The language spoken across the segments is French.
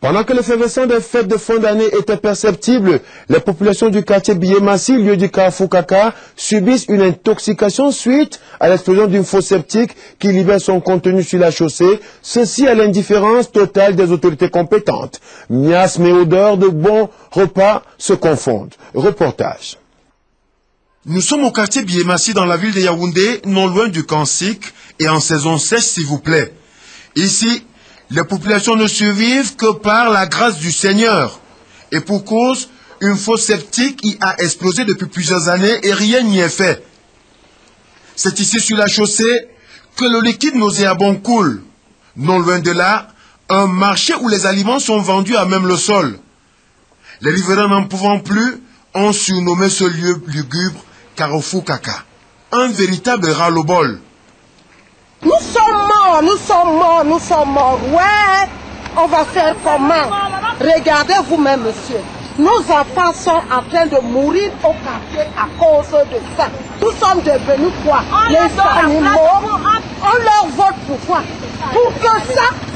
Pendant que l'effervescence des fêtes de fin d'année était perceptible, les populations du quartier Biémassi, lieu du carrefour Kaka, subissent une intoxication suite à l'explosion d'une fosse septique qui libère son contenu sur la chaussée, ceci à l'indifférence totale des autorités compétentes. Miasmes et odeurs de bons repas se confondent. Reportage. Nous sommes au quartier Biémassi dans la ville de Yaoundé, non loin du Kansik et en saison sèche s'il vous plaît. Ici, les populations ne survivent que par la grâce du Seigneur. Et pour cause, une fosse septique y a explosé depuis plusieurs années et rien n'y est fait. C'est ici sur la chaussée que le liquide nauséabond coule. Non loin de là, un marché où les aliments sont vendus à même le sol. Les riverains n'en pouvant plus ont surnommé ce lieu lugubre Carrefour Kaka. Un véritable ras-le-bol. Nous sommes morts, nous sommes morts, nous sommes morts. Ouais, on va faire comment? Regardez vous-même, monsieur. Nos enfants sont en train de mourir au quartier à cause de ça. Nous sommes devenus quoi? Les animaux. On leur vote pourquoi? Pour que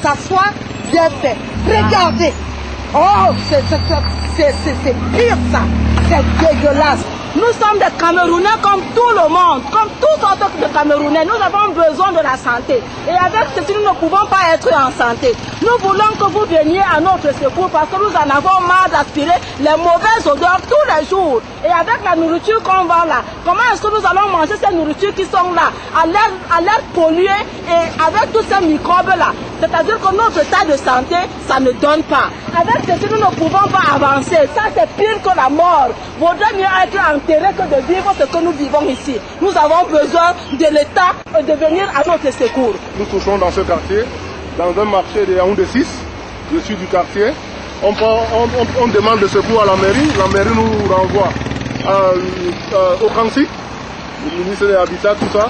ça soit bien fait. Regardez. Oh, c'est pire ça. C'est dégueulasse. Nous sommes des Camerounais comme tout le monde, comme tous autres de Camerounais. Nous avons besoin de la santé. Et avec ceci, nous ne pouvons pas être en santé. Nous voulons que vous veniez à notre secours parce que nous en avons marre d'aspirer les mauvaises odeurs tous les jours. Et avec la nourriture qu'on vend là, comment est-ce que nous allons manger ces nourritures qui sont là, à l'air pollué et avec tous ces microbes-là? C'est-à-dire que notre état de santé, ça ne donne pas. Avec ceci, nous ne pouvons pas avancer. Ça, c'est pire que la mort. Vaudrait mieux être enterré que de vivre ce que nous vivons ici. Nous avons besoin de l'État de venir à notre secours. Nous touchons dans ce quartier, dans un marché de Yaoundé 6, je suis du quartier. On demande de secours à la mairie nous renvoie au Kansik, le ministère de l'Habitat, tout ça.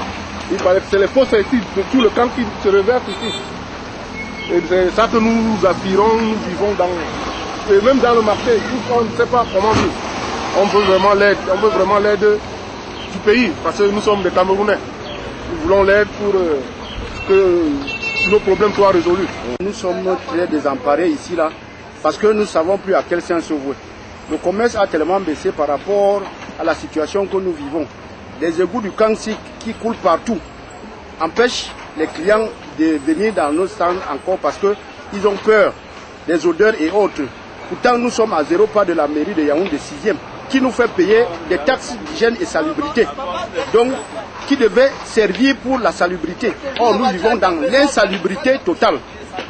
Il paraît que c'est les fosses ici, de tout le camp qui se reverse ici. Et c'est ça que nous aspirons, nous vivons dans... Et même dans le marché, on ne sait pas comment vivre. On veut vraiment l'aide du pays, parce que nous sommes des Camerounais. Nous voulons l'aide pour que nos problèmes soient résolus. Nous sommes très désemparés ici, là, parce que nous ne savons plus à quel sens se vouer. Le commerce a tellement baissé par rapport à la situation que nous vivons. Les égouts du Kansik qui coulent partout empêchent les clients de venir dans nos stands encore parce qu'ils ont peur des odeurs et autres. Pourtant, nous sommes à 0 pas de la mairie de Yaoundé 6e, qui nous fait payer des taxes d'hygiène et salubrité, donc qui devait servir pour la salubrité. Or, nous vivons dans l'insalubrité totale.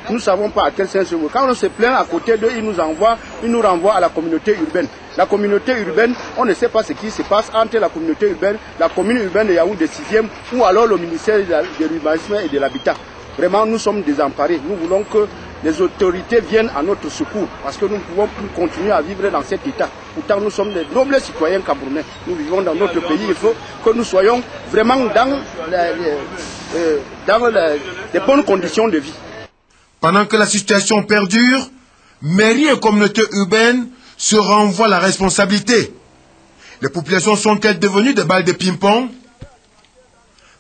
Nous ne savons pas à quel sens se vaut. Quand on se plaint à côté d'eux, ils nous renvoient à la communauté urbaine. La communauté urbaine, on ne sait pas ce qui se passe entre la communauté urbaine, la commune urbaine de Yaoundé 6e, ou alors le ministère de l'urbanisme et de l'habitat. Vraiment, nous sommes désemparés. Nous voulons que les autorités viennent à notre secours parce que nous ne pouvons plus continuer à vivre dans cet état. Pourtant, nous sommes des nobles citoyens camerounais. Nous vivons dans notre pays. Il faut que nous soyons vraiment dans les bonnes conditions de vie. Pendant que la situation perdure, mairie et communauté urbaine se renvoient la responsabilité. Les populations sont-elles devenues des balles de ping-pong?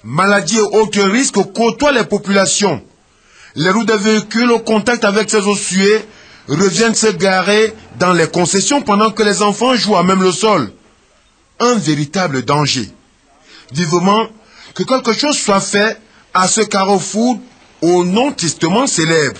Maladies et autres risques côtoient les populations. Les roues des véhicules au contact avec ces eaux suées reviennent se garer dans les concessions pendant que les enfants jouent à même le sol. Un véritable danger. Vivement que quelque chose soit fait à ce carrefour au nom tristement célèbre.